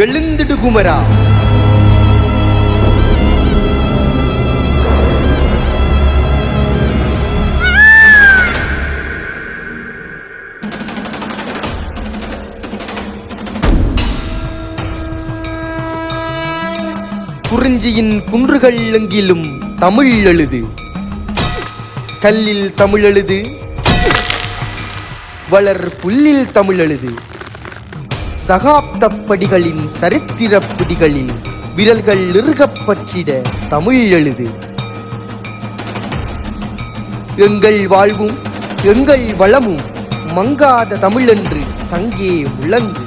எழுந்திடு குமரா. குறிஞ்சியின் குன்றுகள் எங்கிலும் தமிழ் எழுது, கல்லில் தமிழ் எழுது, வளர் புல்லில் தமிழ் எழுது. சகாப்தப்படிகளின் சரித்திரப்பிடிகளில் விரல்கள் இறுகப்பற்றிட தமிழ் எழுது. எங்கள் வாழ்வும் எங்கள் வளமும் மங்காத தமிழென்று சங்கே முழங்கு.